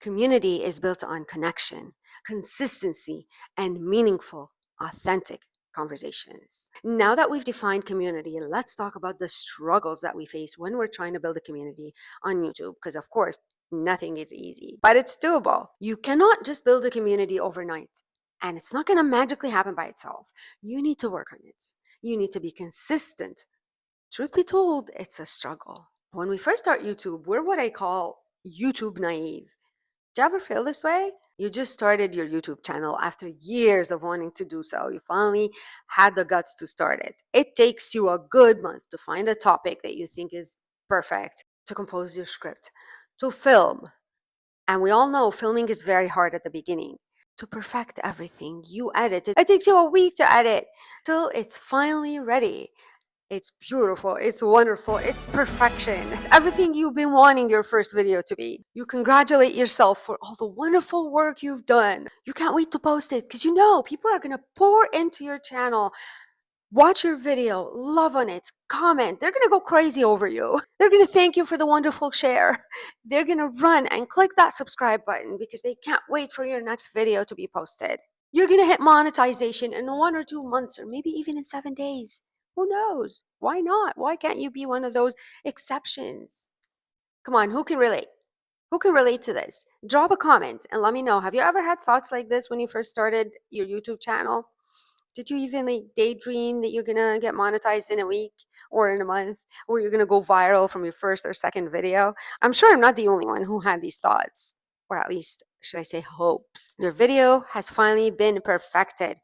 Community is built on connection, consistency, and meaningful, authentic conversations. Now that we've defined community, let's talk about the struggles that we face when we're trying to build a community on YouTube. Because, of course, nothing is easy, but it's doable. You cannot just build a community overnight, and it's not going to magically happen by itself. You need to work on it. You need to be consistent. Truth be told, it's a struggle. When we first start YouTube, we're what I call YouTube naive. Do you ever feel this way? You just started your YouTube channel after years of wanting to do so. You finally had the guts to start it. It takes you a good month to find a topic that you think is perfect, to compose your script, to film. And we all know filming is very hard at the beginning. To perfect everything, you edit it. It takes you a week to edit till it's finally ready. It's beautiful, it's wonderful, it's perfection. It's everything you've been wanting your first video to be. You congratulate yourself for all the wonderful work you've done. You can't wait to post it because you know people are gonna pour into your channel, watch your video, love on it, comment. They're gonna go crazy over you. They're gonna thank you for the wonderful share. They're gonna run and click that subscribe button because they can't wait for your next video to be posted. You're gonna hit monetization in 1 or 2 months, or maybe even in 7 days. Who knows? Why not? Why can't you be one of those exceptions? Come on, who can relate? Who can relate to this? Drop a comment and let me know. Have you ever had thoughts like this when you first started your YouTube channel? Did you even daydream that you're gonna get monetized in a week or in a month, or you're gonna go viral from your first or second video? I'm sure I'm not the only one who had these thoughts, or at least, should I say, hopes. Your video has finally been perfected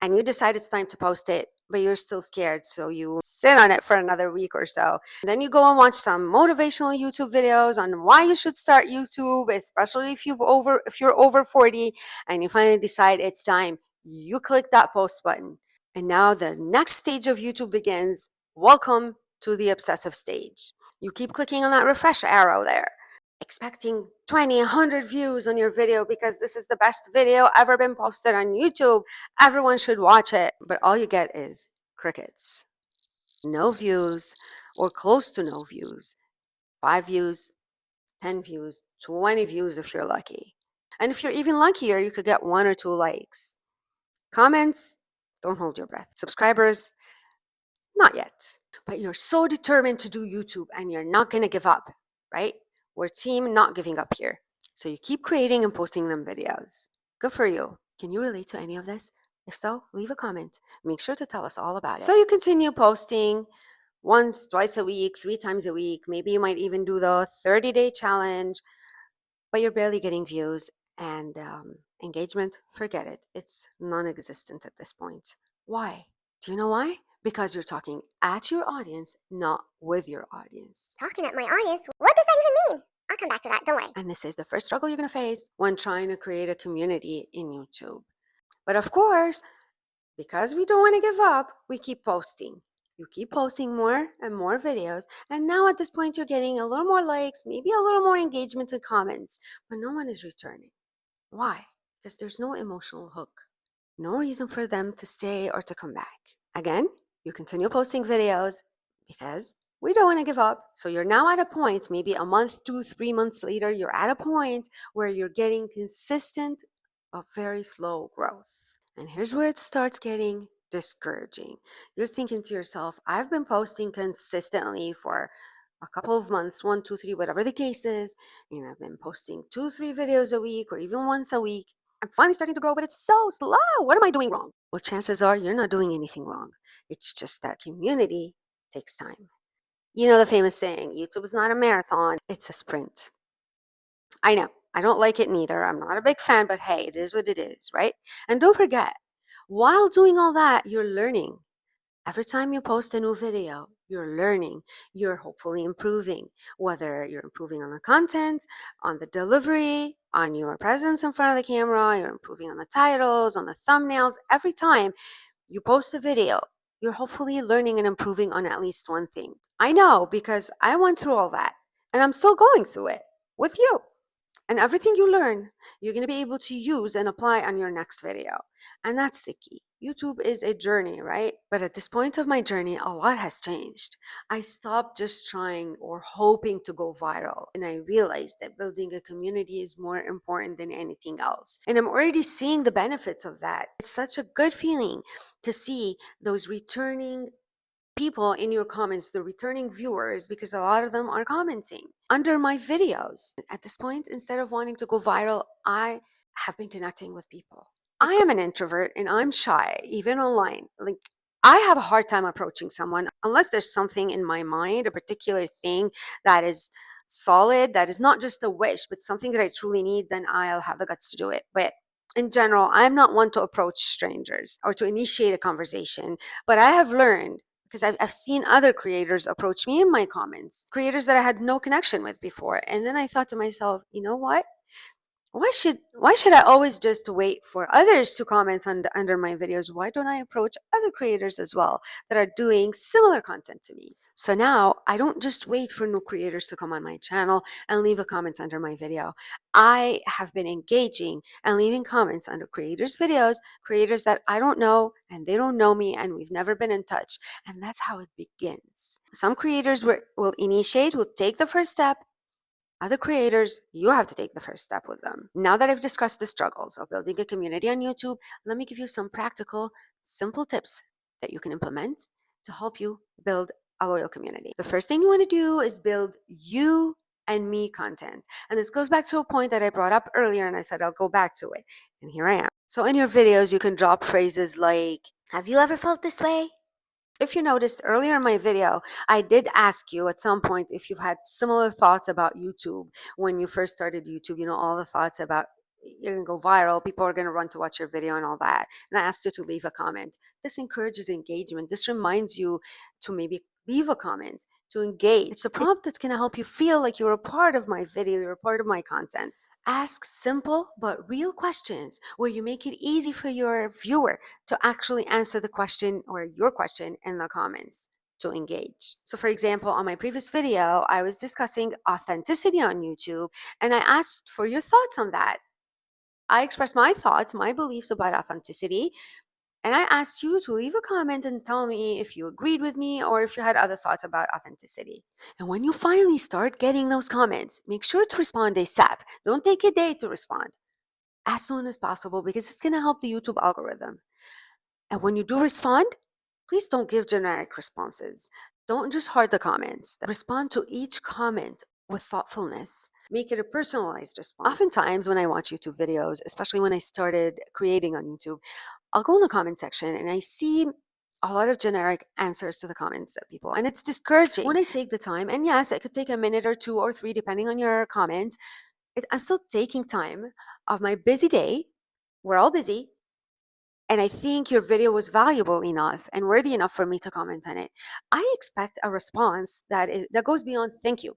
and you decide it's time to post it, but you're still scared, so you sit on it for another week or so. And then you go and watch some motivational YouTube videos on why you should start YouTube, especially if you're over 40, and you finally decide it's time. You click that post button, and now the next stage of YouTube begins. Welcome to the obsessive stage. You keep clicking on that refresh arrow there, expecting 20, 100 views on your video because this is the best video ever been posted on YouTube. Everyone should watch it. But all you get is crickets. No views, or close to no views. 5 views, 10 views, 20 views if you're lucky. And if you're even luckier, you could get 1 or 2 likes. Comments, don't hold your breath. Subscribers, not yet. But you're so determined to do YouTube and you're not going to give up, right? We're team not giving up here. So you keep creating and posting them videos. Good for you. Can you relate to any of this? If so, leave a comment. Make sure to tell us all about it. So you continue posting once, twice a week, 3 times a week. Maybe you might even do the 30-day challenge, but you're barely getting views and engagement. Forget it. It's non-existent at this point. Why? Do you know why? Because you're talking at your audience, not with your audience. Talking at my audience? What does that even mean? I'll come back to that, don't worry. And this is the first struggle you're going to face when trying to create a community in YouTube. But of course, because we don't want to give up, we keep posting. You keep posting more and more videos, and now at this point you're getting a little more likes, maybe a little more engagement and comments, but no one is returning. Why? Because there's no emotional hook. No reason for them to stay or to come back. Again, you continue posting videos because we don't want to give up. So you're now at a point, maybe a month, 2, 3 months later, you're at a point where you're getting consistent but very slow growth. And here's where it starts getting discouraging. You're thinking to yourself, I've been posting consistently for a couple of months, 1, 2, 3, whatever the case is, and I've been posting 2, 3 videos a week or even once a week. I'm finally starting to grow, but it's so slow. What am I doing wrong? Well, chances are you're not doing anything wrong. It's just that community takes time. You know the famous saying, YouTube is not a marathon, it's a sprint. I know, I don't like it neither. I'm not a big fan, but hey, it is what it is, right? And don't forget, while doing all that, you're learning. Every time you post a new video, you're learning, you're hopefully improving, whether you're improving on the content, on the delivery, on your presence in front of the camera, you're improving on the titles, on the thumbnails. Every time you post a video, you're hopefully learning and improving on at least one thing. I know because I went through all that and I'm still going through it with you. And everything you learn, you're going to be able to use and apply on your next video. And that's the key. YouTube is a journey, right? But at this point of my journey, a lot has changed. I stopped just trying or hoping to go viral, and I realized that building a community is more important than anything else. And I'm already seeing the benefits of that. It's such a good feeling to see those returning people in your comments, the returning viewers, because a lot of them are commenting under my videos. At this point, instead of wanting to go viral, I have been connecting with people. I am an introvert and I'm shy, even online. Like, I have a hard time approaching someone unless there's something in my mind, a particular thing that is solid, that is not just a wish, but something that I truly need, then I'll have the guts to do it. But in general, I'm not one to approach strangers or to initiate a conversation. But I have learned, because I've seen other creators approach me in my comments, creators that I had no connection with before. And then I thought to myself, you know what? Why should I always just wait for others to comment under my videos? Why don't I approach other creators as well that are doing similar content to me? So now I don't just wait for new creators to come on my channel and leave a comment under my video. I have been engaging and leaving comments under creators' videos, creators that I don't know and they don't know me and we've never been in touch. And that's how it begins. Some creators will take the first step. Other creators, you have to take the first step with them. Now that I've discussed the struggles of building a community on YouTube, let me give you some practical, simple tips that you can implement to help you build a loyal community. The first thing you want to do is build you and me content. And this goes back to a point that I brought up earlier, and I said I'll go back to it. And here I am. So in your videos, you can drop phrases like, "Have you ever felt this way?" If you noticed earlier in my video, I did ask you at some point if you've had similar thoughts about YouTube when you first started YouTube, all the thoughts about you're going to go viral, people are going to run to watch your video and all that. And I asked you to leave a comment. This encourages engagement. This reminds you to maybe leave a comment, to engage. It's a prompt that's going to help you feel like you're a part of my video, you're a part of my content. Ask simple but real questions where you make it easy for your viewer to actually answer the question or your question in the comments to engage. So for example, on my previous video, I was discussing authenticity on YouTube and I asked for your thoughts on that. I expressed my thoughts, my beliefs about authenticity, and I asked you to leave a comment and tell me if you agreed with me or if you had other thoughts about authenticity. And when you finally start getting those comments, make sure to respond ASAP. Don't take a day to respond. As soon as possible because it's going to help the YouTube algorithm. And when you do respond, please don't give generic responses. Don't just heart the comments. Respond to each comment with thoughtfulness. Make it a personalized response. Oftentimes, when I watch YouTube videos, especially when I started creating on YouTube, I'll go in the comment section and I see a lot of generic answers to the comments that people, and it's discouraging. When I take the time, and yes, it could take a minute or two or three, depending on your comments, I'm still taking time of my busy day. We're all busy. And I think your video was valuable enough and worthy enough for me to comment on it. I expect a response that goes beyond thank you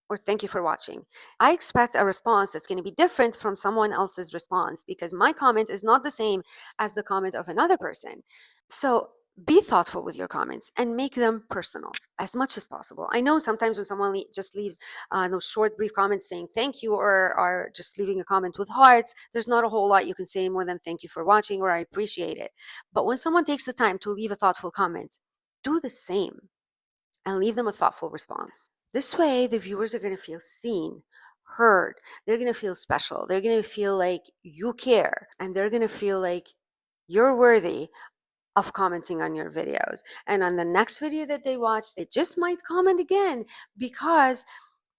or thank you for watching. I expect a response that's going to be different from someone else's response because my comment is not the same as the comment of another person. So be thoughtful with your comments and make them personal as much as possible. I know sometimes when someone just leaves those short, brief comments saying thank you or just leaving a comment with hearts, there's not a whole lot you can say more than thank you for watching or I appreciate it. But when someone takes the time to leave a thoughtful comment, do the same and leave them a thoughtful response. This way, the viewers are going to feel seen, heard. They're going to feel special. They're going to feel like you care, and they're going to feel like you're worthy of commenting on your videos. And on the next video that they watch, they just might comment again because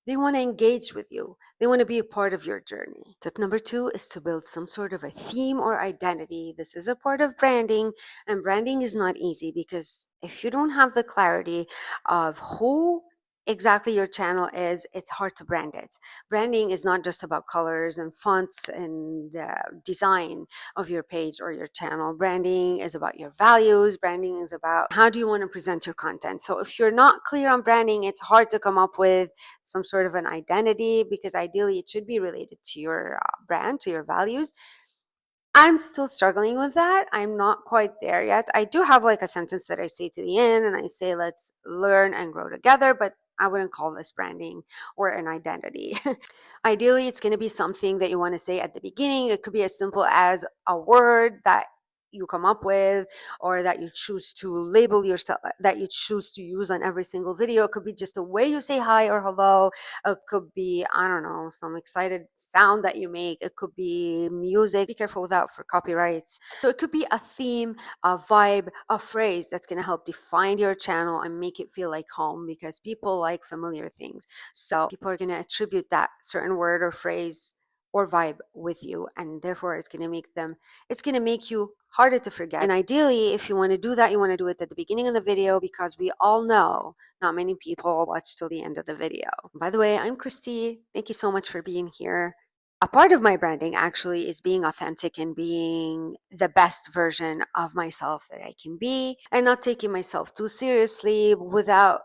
they want to engage with you. They want to be a part of your journey. Tip number 2 is to build some sort of a theme or identity. This is a part of branding, and branding is not easy because if you don't have the clarity of who exactly your channel is, it's hard to brand it. Branding is not just about colors and fonts and design of your page or your channel. Branding is about your values. Branding is about how do you want to present your content. So if you're not clear on branding, it's hard to come up with some sort of an identity because ideally it should be related to your brand, to your values. I'm still struggling with that. I'm not quite there yet. I do have like a sentence that I say to the end and I say, let's learn and grow together, but I wouldn't call this branding or an identity. Ideally, it's going to be something that you want to say at the beginning. It could be as simple as a word that you come up with, or that you choose to label yourself, that you choose to use on every single video. It could be just a way you say hi or hello. It could be, I don't know, some excited sound that you make. It could be music. Be careful with that for copyrights. So it could be a theme, a vibe, a phrase that's going to help define your channel and make it feel like home, because people like familiar things. So people are going to attribute that certain word or phrase or vibe with you, and therefore it's going to make you harder to forget. And ideally, if you want to do that, you want to do it at the beginning of the video, because we all know not many people watch till the end of the video. By the way, I'm Christy. Thank you so much for being here. A part of my branding actually is being authentic and being the best version of myself that I can be, and not taking myself too seriously without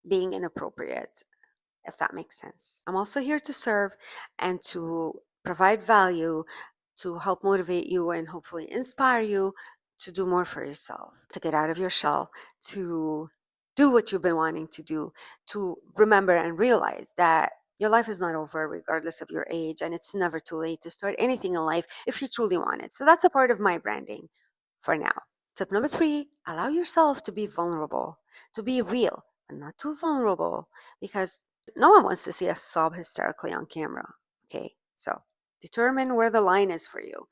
being inappropriate, if that makes sense. I'm also here to serve and to provide value, to help motivate you and hopefully inspire you to do more for yourself, to get out of your shell, to do what you've been wanting to do, to remember and realize that your life is not over regardless of your age, and it's never too late to start anything in life if you truly want it. So that's a part of my branding for now. Tip number 3, allow yourself to be vulnerable, to be real, but not too vulnerable, because no one wants to see us sob hysterically on camera. Okay, so determine where the line is for you,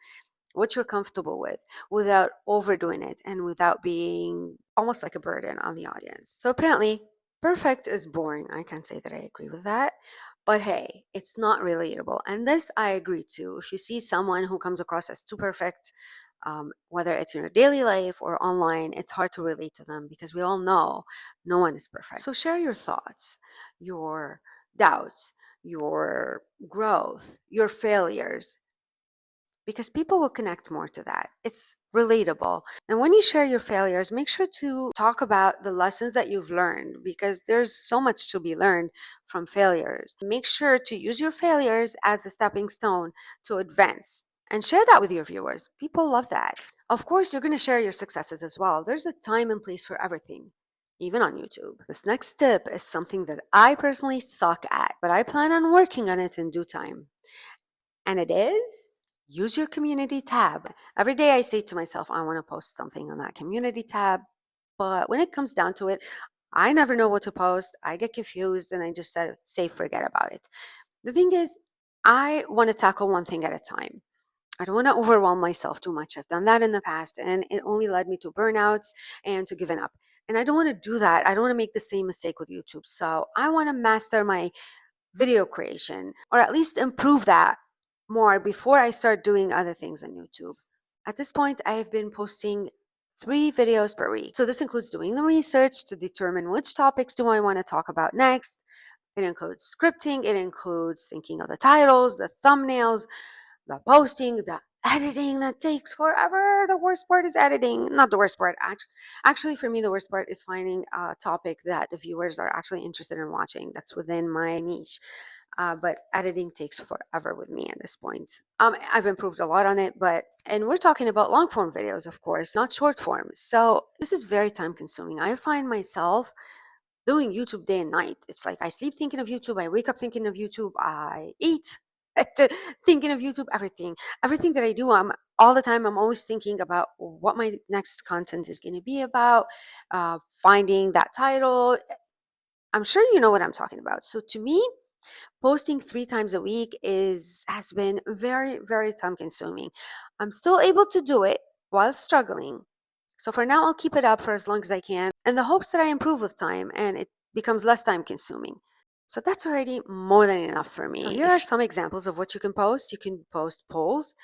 what you're comfortable with, without overdoing it and without being almost like a burden on the audience. So apparently, perfect is boring. I can't say that I agree with that. But hey, it's not relatable. And this I agree to. If you see someone who comes across as too perfect, whether it's in your daily life or online, it's hard to relate to them, because we all know no one is perfect. So share your thoughts, your doubts, your growth, your failures, because people will connect more to that. It's relatable. And when you share your failures, make sure to talk about the lessons that you've learned, because there's so much to be learned from failures. Make sure to use your failures as a stepping stone to advance, and share that with your viewers. People love that. Of course, you're going to share your successes as well. There's a time and place for everything, even on YouTube. This next tip is something that I personally suck at, but I plan on working on it in due time. And it is, use your community tab. Every day I say to myself, I want to post something on that community tab. But when it comes down to it, I never know what to post. I get confused and I just say forget about it. The thing is, I want to tackle one thing at a time. I don't want to overwhelm myself too much. I've done that in the past, and it only led me to burnouts and to giving up. And I don't want to do that. I don't want to make the same mistake with YouTube. So I want to master my video creation, or at least improve that more before I start doing other things on YouTube. At this point, I have been posting 3 videos per week. So this includes doing the research to determine which topics do I want to talk about next. It includes scripting, it includes thinking of the titles, the thumbnails, the posting, the editing that takes forever. The worst part is editing. Not the worst part. Actually, for me, the worst part is finding a topic that the viewers are actually interested in watching. That's within my niche. But editing takes forever with me at this point. I've improved a lot on it, and we're talking about long form videos, of course, not short form. So this is very time consuming. I find myself doing YouTube day and night. It's like I sleep thinking of YouTube, I wake up thinking of YouTube, I eat thinking of YouTube, everything that I do, I'm all the time, I'm always thinking about what my next content is going to be about, finding that title. I'm sure you know what I'm talking about. So to me, posting 3 times a week has been very, very time consuming. I'm still able to do it while struggling. So for now, I'll keep it up for as long as I can in the hopes that I improve with time and it becomes less time consuming. So that's already more than enough for me. So here are some examples of what you can post. You can post polls,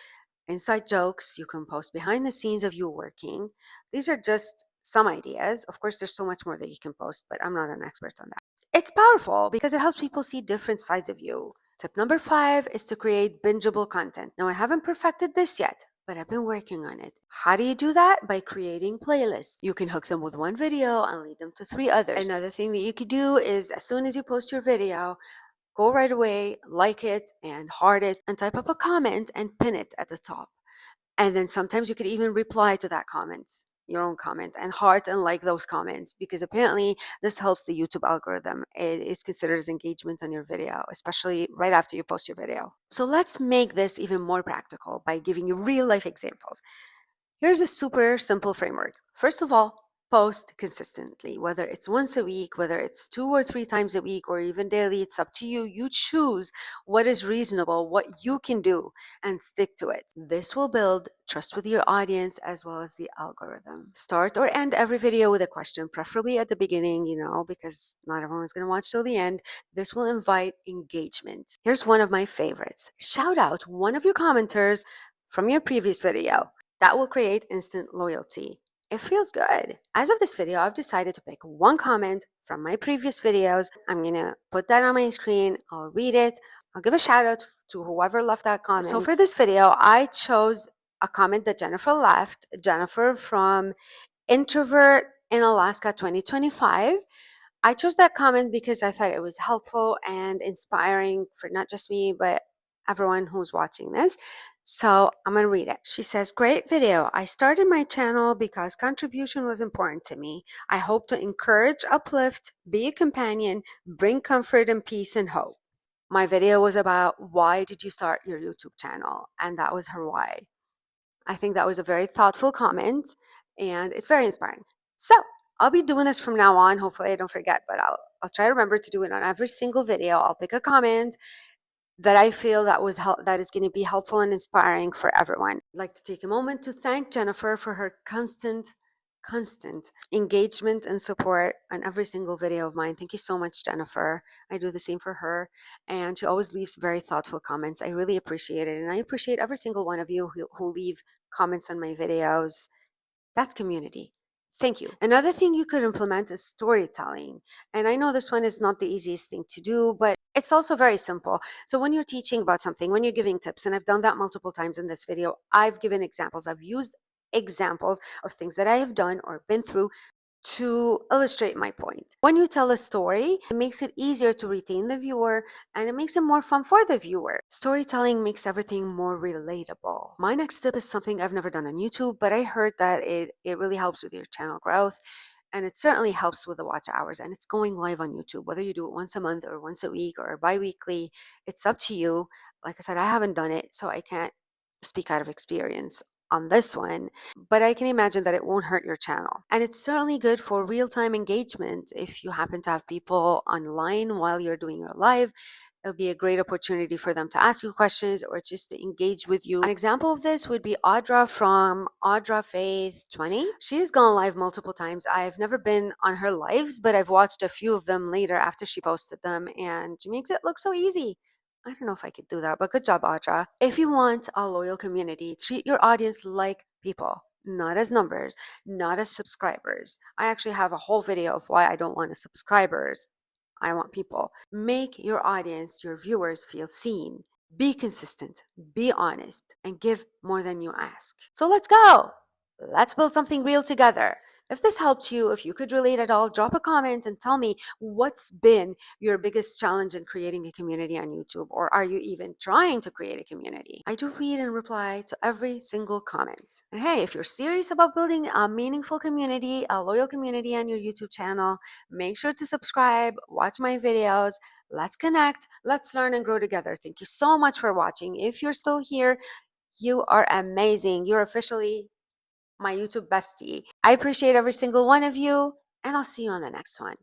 inside jokes, you can post behind the scenes of you working. These are just some ideas. Of course, there's so much more that you can post, but I'm not an expert on that. It's powerful because it helps people see different sides of you. Tip number 5 is to create bingeable content. Now, I haven't perfected this yet, but I've been working on it. How do you do that? By creating playlists. You can hook them with one video and lead them to 3 others. Another thing that you could do is, as soon as you post your video, go right away, like it and heart it, and type up a comment and pin it at the top. And then sometimes you could even reply to that comment, your own comment, and heart and like those comments, because apparently this helps the YouTube algorithm. It is considered as engagement on your video, especially right after you post your video. So let's make this even more practical by giving you real life examples. Here's a super simple framework. First of all, post consistently, whether it's once a week, whether it's 2 or 3 times a week, or even daily, it's up to you. You choose what is reasonable, what you can do, and stick to it. This will build trust with your audience as well as the algorithm. Start or end every video with a question, preferably at the beginning, because not everyone's going to watch till the end. This will invite engagement. Here's one of my favorites. Shout out one of your commenters from your previous video. That will create instant loyalty. It feels good. As of this video, I've decided to pick one comment from my previous videos. I'm gonna put that on my screen. I'll read it. I'll give a shout out to whoever left that comment. So for this video, I chose a comment that Jennifer left. Jennifer from Introvert in Alaska 2025. I chose that comment because I thought it was helpful and inspiring for not just me, but everyone who's watching this. So I'm going to read it. She says, "Great video. I started my channel because contribution was important to me. I hope to encourage, uplift, be a companion, bring comfort and peace and hope." My video was about why did you start your YouTube channel? And that was her why. I think that was a very thoughtful comment and it's very inspiring. So I'll be doing this from now on. Hopefully I don't forget, but I'll try to remember to do it on every single video. I'll pick a comment that I feel that is going to be helpful and inspiring for everyone. I'd like to take a moment to thank Jennifer for her constant engagement and support on every single video of mine. Thank you so much, Jennifer. I do the same for her, and she always leaves very thoughtful comments. I really appreciate it, and I appreciate every single one of you who leave comments on my videos. That's community. Thank you. Another thing you could implement is storytelling. And I know this one is not the easiest thing to do, but it's also very simple. So when you're teaching about something, when you're giving tips, and I've done that multiple times in this video, I've given examples. I've used examples of things that I have done or been through to illustrate my point. When you tell a story, it makes it easier to retain the viewer and it makes it more fun for the viewer. Storytelling makes everything more relatable. My next tip is something I've never done on YouTube, but I heard that it really helps with your channel growth and it certainly helps with the watch hours. And it's going live on YouTube, whether you do it once a month or once a week or bi-weekly, it's up to you. Like I said, I haven't done it, so I can't speak out of experience on this one, but I can imagine that it won't hurt your channel. And it's certainly good for real-time engagement. If you happen to have people online while you're doing your live, it'll be a great opportunity for them to ask you questions or just to engage with you. An example of this would be Audra from Audra Faith 20. She's gone live multiple times. I've never been on her lives, but I've watched a few of them later after she posted them, and she makes it look so easy. I don't know if I could do that, but good job, Audra. If you want a loyal community, treat your audience like people, not as numbers, not as subscribers. I actually have a whole video of why I don't want subscribers. I want people. Make your audience, your viewers feel seen. Be consistent, be honest, and give more than you ask. So let's go. Let's build something real together. If this helped you, if you could relate at all, drop a comment and tell me what's been your biggest challenge in creating a community on YouTube, or are you even trying to create a community? I do read and reply to every single comment. And hey, if you're serious about building a meaningful community, a loyal community on your YouTube channel, make sure to subscribe, watch my videos. Let's connect, let's learn and grow together. Thank you so much for watching. If you're still here, you are amazing. You're officially my YouTube bestie. I appreciate every single one of you, and I'll see you on the next one.